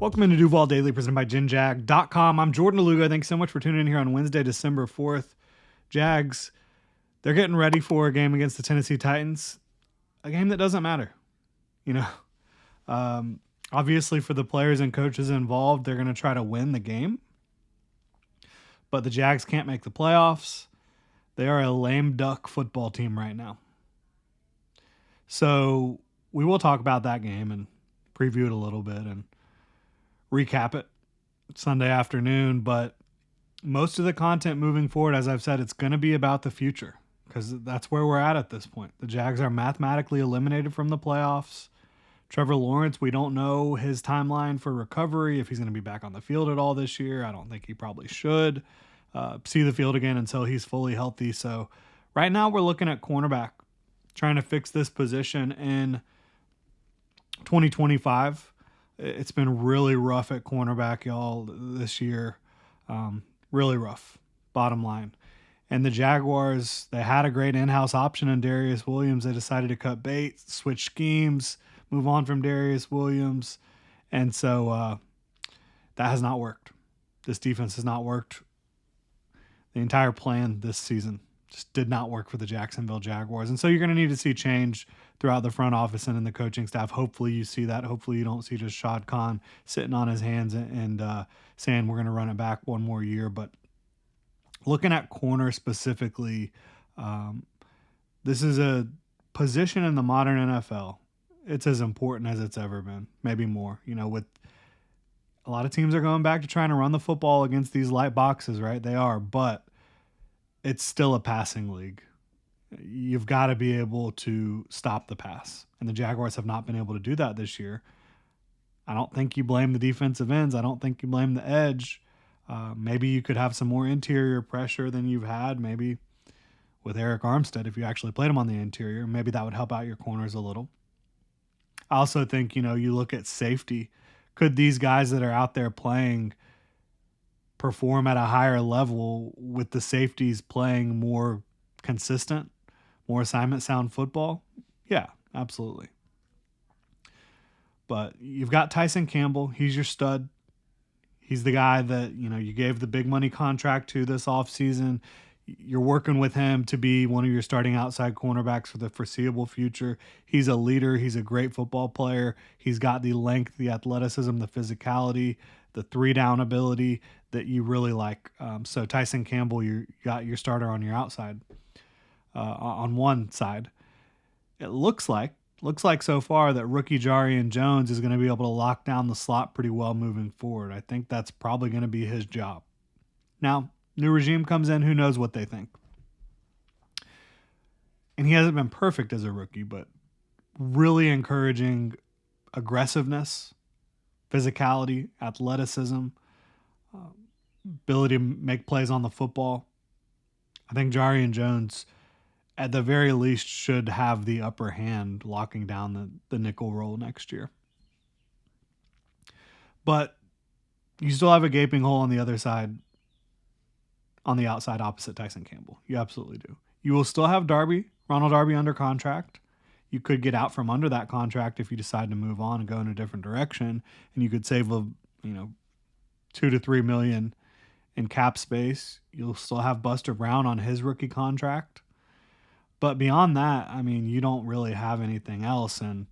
Welcome into Duval Daily, presented by GenJag.com. I'm Jordan DeLuga. Thanks so much for tuning in here on Wednesday, December 4th. Jags, they're getting ready for a game against the Tennessee Titans, a game that doesn't matter. Obviously for the players and coaches involved, they're going to try to win the game. But the Jags can't make the playoffs. They are a lame duck football team right now. So we will talk about that game and preview it a little bit and recap it Sunday afternoon. But most of the content moving forward, as I've said, it's going to be about the future because that's where we're at this point. The Jags are mathematically eliminated from the playoffs. Trevor Lawrence, we don't know his timeline for recovery, if he's going to be back on the field at all this year. I don't think he probably should see the field again until he's fully healthy. So right now we're looking at cornerback, trying to fix this position in 2025. It's been really rough at cornerback, y'all, this year. Really rough, bottom line. And the Jaguars, they had a great in-house option in Darius Williams. They decided to cut bait, switch schemes, move on from Darius Williams. And so that has not worked. This defense has not worked. The entire plan this season just did not work for the Jacksonville Jaguars. And so you're going to need to see change throughout the front office and in the coaching staff. Hopefully you see that. Hopefully you don't see just Shad Khan sitting on his hands and saying we're going to run it back one more year. But looking at corner specifically, this is a position in the modern NFL. It's as important as it's ever been, maybe more. With a lot of teams are going back to trying to run the football against these light boxes, right? They are, but it's still a passing league. You've got to be able to stop the pass. And the Jaguars have not been able to do that this year. I don't think you blame the defensive ends. I don't think you blame the edge. Maybe you could have some more interior pressure than you've had. Maybe with Eric Armstead, if you actually played him on the interior, maybe that would help out your corners a little. I also think, you look at safety. Could these guys that are out there playing perform at a higher level with the safeties playing more consistent, more assignment sound football? Yeah, absolutely. But you've got Tyson Campbell. He's your stud. He's the guy that, you gave the big money contract to this offseason. You're working with him to be one of your starting outside cornerbacks for the foreseeable future. He's a leader. He's a great football player. He's got the length, the athleticism, the physicality, the 3-down ability that you really like. So Tyson Campbell, you got your starter on your outside, on one side. It looks like so far that rookie Jarian Jones is going to be able to lock down the slot pretty well moving forward. I think that's probably going to be his job. Now, new regime comes in, who knows what they think. And he hasn't been perfect as a rookie, but really encouraging aggressiveness, physicality, athleticism, ability to make plays on the football. I think Jarian Jones, at the very least, should have the upper hand locking down the nickel role next year. But you still have a gaping hole on the other side, on the outside opposite Tyson Campbell. You absolutely do. You will still have Ronald Darby under contract. You could get out from under that contract if you decide to move on and go in a different direction, and you could save $2 to $3 million in cap space. You'll still have Buster Brown on his rookie contract. But beyond that, you don't really have anything else. And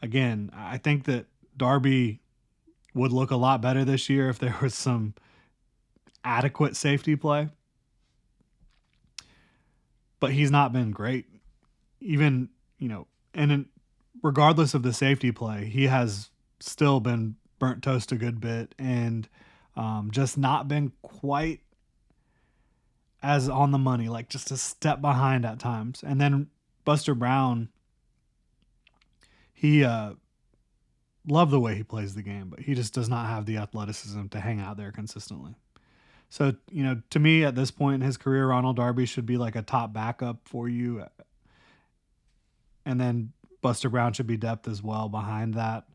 again, I think that Darby would look a lot better this year if there was some adequate safety play. But he's not been great. Even, and regardless of the safety play, he has still been burnt toast a good bit and just not been quite as on the money, like just a step behind at times. And then Buster Brown, he loved the way he plays the game, but he just does not have the athleticism to hang out there consistently. So, to me at this point in his career, Ronald Darby should be like a top backup for you. And then Buster Brown should be depth as well behind that.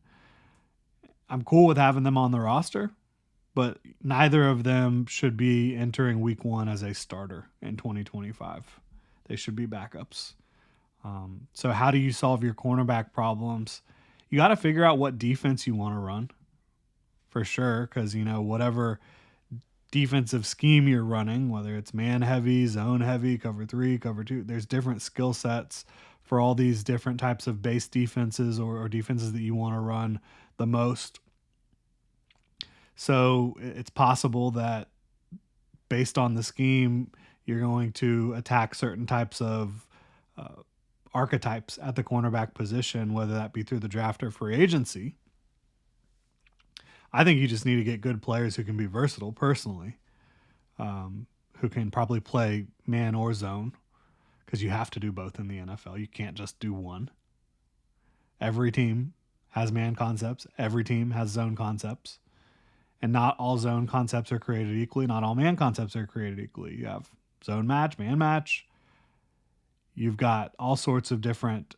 I'm cool with having them on the roster, but neither of them should be entering week 1 as a starter in 2025. They should be backups. So how do you solve your cornerback problems? You got to figure out what defense you want to run. for sure, because, whatever defensive scheme you're running, whether it's man heavy, zone heavy, cover three, cover two, there's different skill sets for all these different types of base defenses or defenses that you want to run the most. So it's possible that based on the scheme, you're going to attack certain types of archetypes at the cornerback position, whether that be through the draft or free agency. I think you just need to get good players who can be versatile personally, who can probably play man or zone, because you have to do both in the NFL. You can't just do one. Every team has man concepts. Every team has zone concepts. And not all zone concepts are created equally. Not all man concepts are created equally. You have zone match, man match. You've got all sorts of different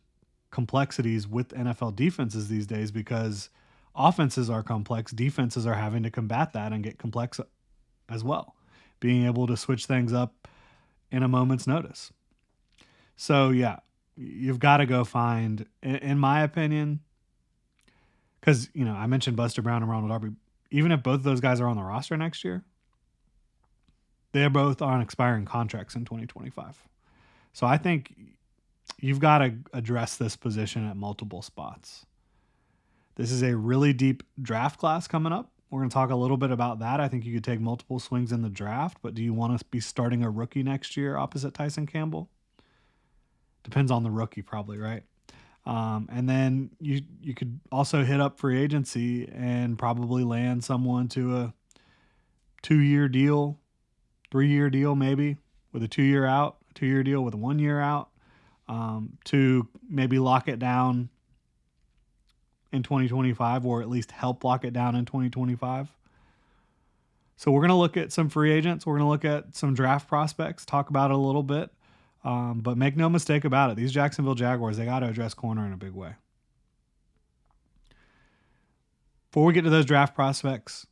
complexities with NFL defenses these days because offenses are complex. Defenses are having to combat that and get complex as well, being able to switch things up in a moment's notice. So, yeah, you've got to go find, in my opinion, because, I mentioned Buster Brown and Ronald Darby. Even if both of those guys are on the roster next year, they're both on expiring contracts in 2025. So I think you've got to address this position at multiple spots. This is a really deep draft class coming up. We're going to talk a little bit about that. I think you could take multiple swings in the draft, but do you want to be starting a rookie next year opposite Tyson Campbell? Depends on the rookie probably, right? And then you could also hit up free agency and probably land someone to a 2-year deal, 3-year deal maybe, with a 2-year out, a 2-year deal with a 1-year out, to maybe lock it down in 2025, or at least help lock it down in 2025. So we're going to look at some free agents. We're going to look at some draft prospects, talk about it a little bit. But make no mistake about it, these Jacksonville Jaguars, they got to address corner in a big way. Before we get to those draft prospects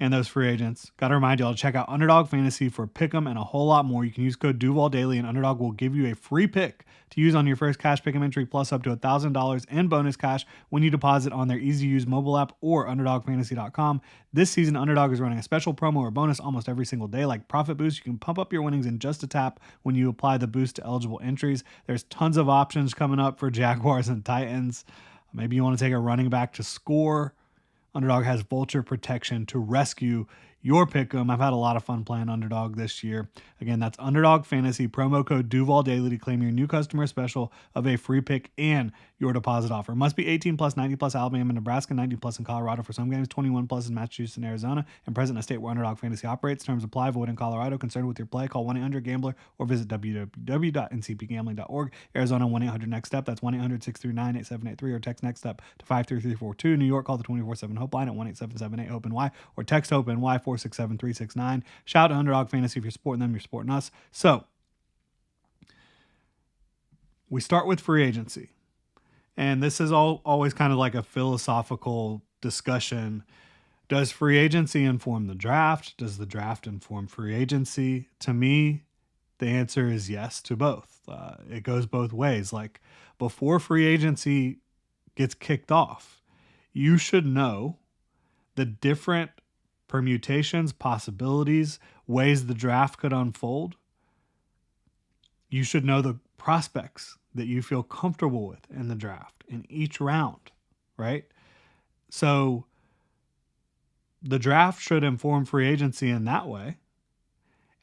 and those free agents, got to remind you all to check out Underdog Fantasy for Pick'em and a whole lot more. You can use code Duval Daily, and Underdog will give you a free pick to use on your first cash Pick'em entry, plus up to $1,000 in bonus cash when you deposit on their easy-to-use mobile app or UnderdogFantasy.com. This season, Underdog is running a special promo or bonus almost every single day, like Profit Boost. You can pump up your winnings in just a tap when you apply the boost to eligible entries. There's tons of options coming up for Jaguars and Titans. Maybe you want to take a running back to score. Underdog has vulture protection to rescue your pick'em. I've had a lot of fun playing Underdog this year. Again, that's Underdog Fantasy, promo code Duval Daily to claim your new customer special of a free pick and your deposit offer. Must be 18 plus, 90 plus, Alabama, Nebraska, 90 plus in Colorado for some games, 21 plus in Massachusetts and Arizona, and present in a state where Underdog Fantasy operates. Terms apply. Void in Colorado. Concerned with your play? Call 1-800-GAMBLER or visit www.ncpgambling.org. Arizona 1-800-NEXT-STEP. That's 1-800-639-8783 or text NEXT STEP to 53342. New York, call the 24/7 Hope line at 1-877-8-HOPE-NY or text HOPE-NY 467-369. Shout out to Underdog Fantasy. If you're supporting them, you're supporting us. So we start with free agency. And this is always kind of like a philosophical discussion. Does free agency inform the draft? Does the draft inform free agency? To me, the answer is yes to both. It goes both ways. Like before free agency gets kicked off, you should know the different permutations, possibilities, ways the draft could unfold. You should know the prospects that you feel comfortable with in the draft in each round, right? So the draft should inform free agency in that way.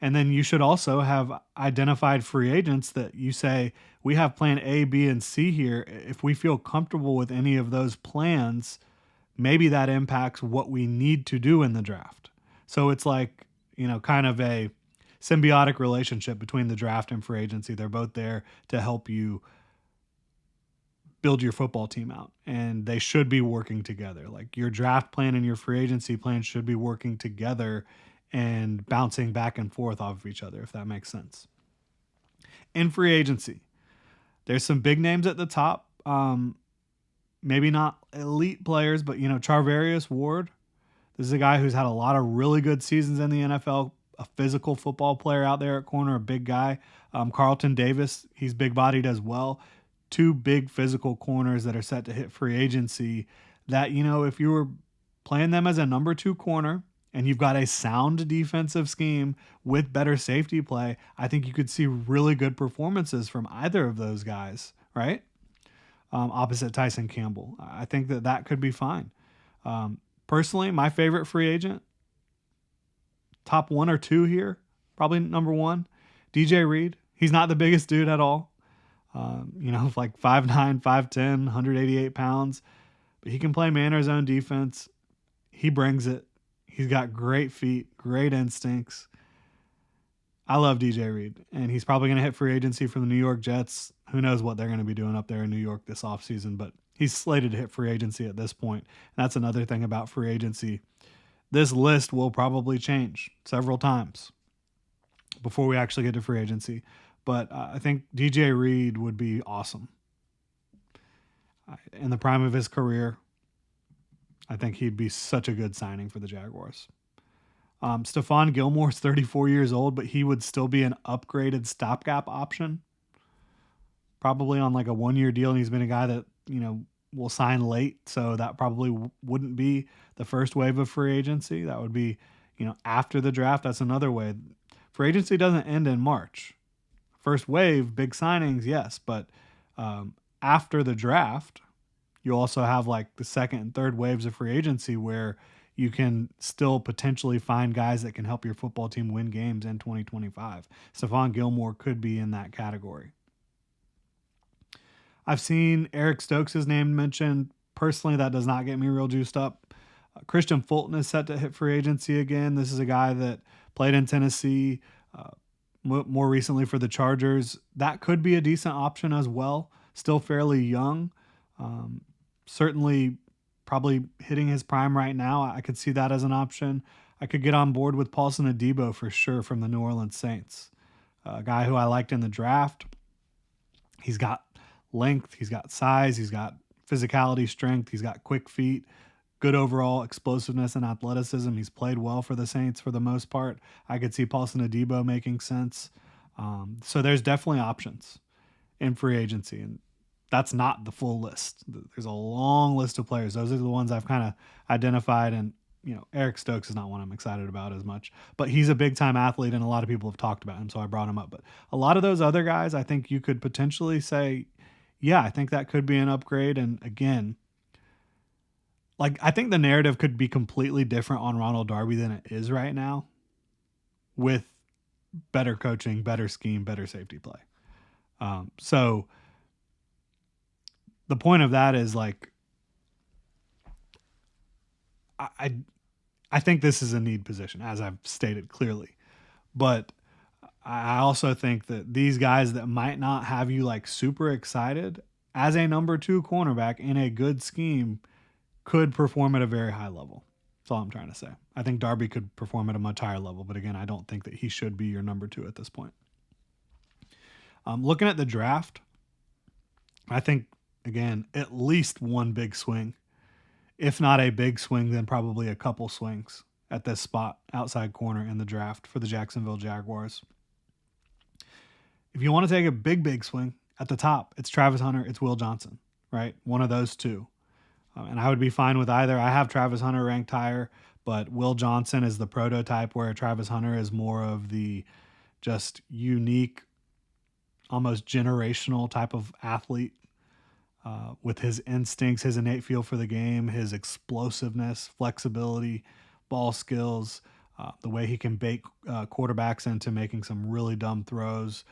And then you should also have identified free agents that you say, we have plan A, B, and C here. If we feel comfortable with any of those plans, maybe that impacts what we need to do in the draft. So it's like, kind of a symbiotic relationship between the draft and free agency. They're both there to help you build your football team out, and they should be working together. Like your draft plan and your free agency plan should be working together and bouncing back and forth off of each other, if that makes sense. In free agency, there's some big names at the top. Maybe not elite players, but Charvarius Ward. This is a guy who's had a lot of really good seasons in the NFL, a physical football player out there at corner, a big guy. Carlton Davis, he's big-bodied as well. Two big physical corners that are set to hit free agency that, if you were playing them as a number 2 corner, and you've got a sound defensive scheme with better safety play, I think you could see really good performances from either of those guys, right? Opposite Tyson Campbell. I think that that could be fine. Personally, my favorite free agent, top 1 or 2 here, probably number 1, DJ Reed. He's not the biggest dude at all. Like 5'9", 5'10", 188 pounds. But he can play man zone defense. He brings it. He's got great feet, great instincts. I love DJ Reed, and he's probably going to hit free agency for the New York Jets. Who knows what they're going to be doing up there in New York this offseason, but he's slated to hit free agency at this point. And that's another thing about free agency. This list will probably change several times before we actually get to free agency. But I think DJ Reed would be awesome. In the prime of his career, I think he'd be such a good signing for the Jaguars. Stephon Gilmore's 34 years old, but he would still be an upgraded stopgap option. Probably on like a 1-year deal, and he's been a guy that, will sign late, so that probably wouldn't be the first wave of free agency. That would be, after the draft. That's another way. Free agency doesn't end in March. First wave, big signings, yes, but after the draft, you also have like the second and third waves of free agency where you can still potentially find guys that can help your football team win games in 2025. Stephon Gilmore could be in that category. I've seen Eric Stokes' name mentioned. Personally, that does not get me real juiced up. Christian Fulton is set to hit free agency again. This is a guy that played in Tennessee, more recently for the Chargers. That could be a decent option as well. Still fairly young. Certainly probably hitting his prime right now. I could see that as an option. I could get on board with Paulson Adebo for sure from the New Orleans Saints. A guy who I liked in the draft. He's got length, he's got size, he's got physicality, strength, he's got quick feet, good overall explosiveness and athleticism. He's played well for the Saints for the most part. I could see Paulson Adebo making sense. So there's definitely options in free agency, and that's not the full list. There's a long list of players. Those are the ones I've kind of identified, and Eric Stokes is not one I'm excited about as much, but he's a big time athlete and a lot of people have talked about him, so I brought him up. But a lot of those other guys, I think you could potentially say, yeah, I think that could be an upgrade. And again, like, I think the narrative could be completely different on Ronald Darby than it is right now with better coaching, better scheme, better safety play. So the point of that is, like, I think this is a need position, as I've stated clearly. But I also think that these guys that might not have you like super excited as a number 2 cornerback in a good scheme could perform at a very high level. That's all I'm trying to say. I think Darby could perform at a much higher level, but again, I don't think that he should be your number 2 at this point. Looking at the draft, I think, again, at least one big swing. If not a big swing, then probably a couple swings at this spot, outside corner in the draft for the Jacksonville Jaguars. If you want to take a big swing at the top, it's Travis Hunter, it's Will Johnson, right? One of those two. And I would be fine with either. I have Travis Hunter ranked higher, but Will Johnson is the prototype, where Travis Hunter is more of the just unique, almost generational type of athlete. With his instincts, his innate feel for the game, his explosiveness, flexibility, ball skills, the way he can bait quarterbacks into making some really dumb throws.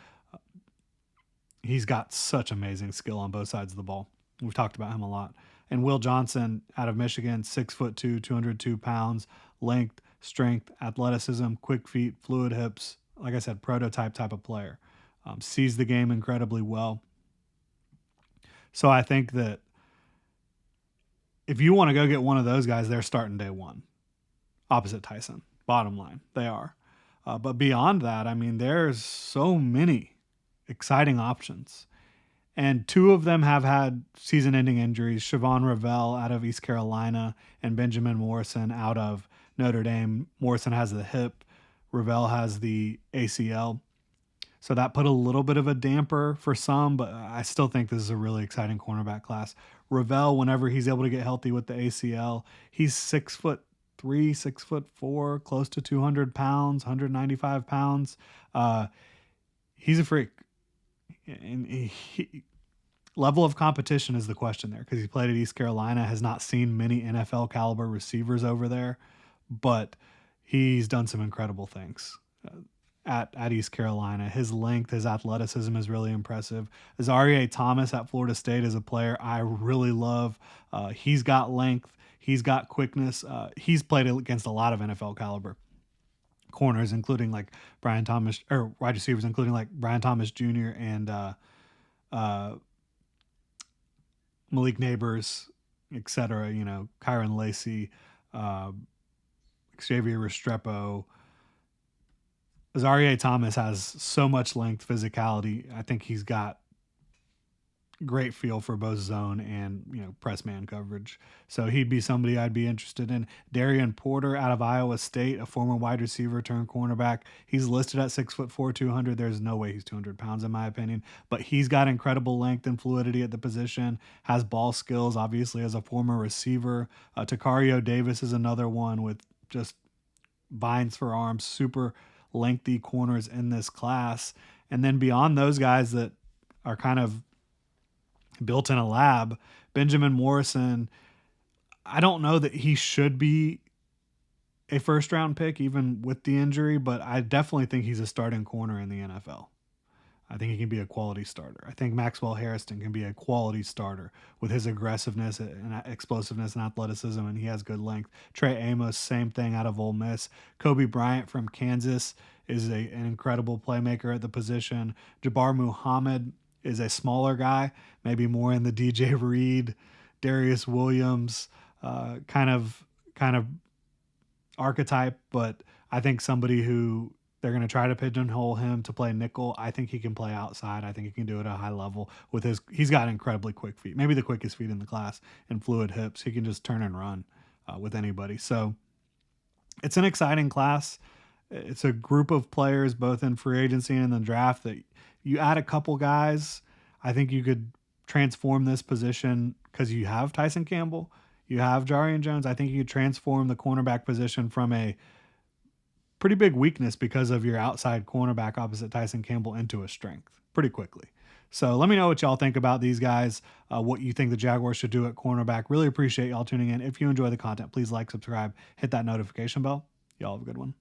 He's got such amazing skill on both sides of the ball. We've talked about him a lot. And Will Johnson out of Michigan, 6'2", 202 pounds, length, strength, athleticism, quick feet, fluid hips. Like I said, prototype type of player. Sees the game incredibly well. So I think that if you want to go get one of those guys, they're starting day one. Opposite Tyson. Bottom line, they are. But beyond that, I mean, there's so many exciting options. And 2 of them have had season-ending injuries. Siobhan Ravel out of East Carolina and Benjamin Morrison out of Notre Dame. Morrison has the hip. Ravel has the ACL. So that put a little bit of a damper for some, but I still think this is a really exciting cornerback class. Ravel, whenever he's able to get healthy with the ACL, he's 6'3", 6'4", close to 200 pounds, 195 pounds. He's a freak. And level of competition is the question there, because he played at East Carolina, has not seen many NFL caliber receivers over there, but he's done some incredible things at East Carolina. His length, his athleticism is really impressive. Azareye'h Thomas at Florida State is a player I really love. He's got length, he's got quickness. He's played against a lot of NFL caliber corners, including like Brian Thomas, or wide receivers, including like Brian Thomas Jr. and uh, Malik Neighbors, etc. You know, Kyron Lacey, uh, Xavier Restrepo. Azareye'h Thomas has so much length, physicality. I think he's got great feel for both zone and, you know, press man coverage. So he'd be somebody I'd be interested in. Darian Porter out of Iowa State, a former wide receiver turned cornerback. He's listed at 6'4", 200. There's no way he's 200 pounds in my opinion, but he's got incredible length and fluidity at the position. Has ball skills, obviously, as a former receiver. Takario Davis is another one with just vines for arms, super lengthy corners in this class. And then beyond those guys that are kind of built in a lab, Benjamin Morrison, I don't know that he should be a first round pick even with the injury, but I definitely think he's a starting corner in the NFL. I think he can be a quality starter. I think Maxwell Harrison can be a quality starter with his aggressiveness and explosiveness and athleticism, and he has good length. Trey Amos, same thing out of Ole Miss. Kobe Bryant from Kansas is an incredible playmaker at the position. Jabbar Muhammad is a smaller guy, maybe more in the DJ Reed, Darius Williams kind of archetype, but I think somebody who they're going to try to pigeonhole him to play nickel. I think he can play outside. I think he can do it at a high level with he's got incredibly quick feet, maybe the quickest feet in the class, and fluid hips. He can just turn and run with anybody. So it's an exciting class. It's a group of players, both in free agency and in the draft, that you add a couple guys, I think you could transform this position, because you have Tyson Campbell, you have Jarian Jones. I think you could transform the cornerback position from a pretty big weakness because of your outside cornerback opposite Tyson Campbell into a strength pretty quickly. So let me know what y'all think about these guys, what you think the Jaguars should do at cornerback. Really appreciate y'all tuning in. If you enjoy the content, please like, subscribe, hit that notification bell. Y'all have a good one.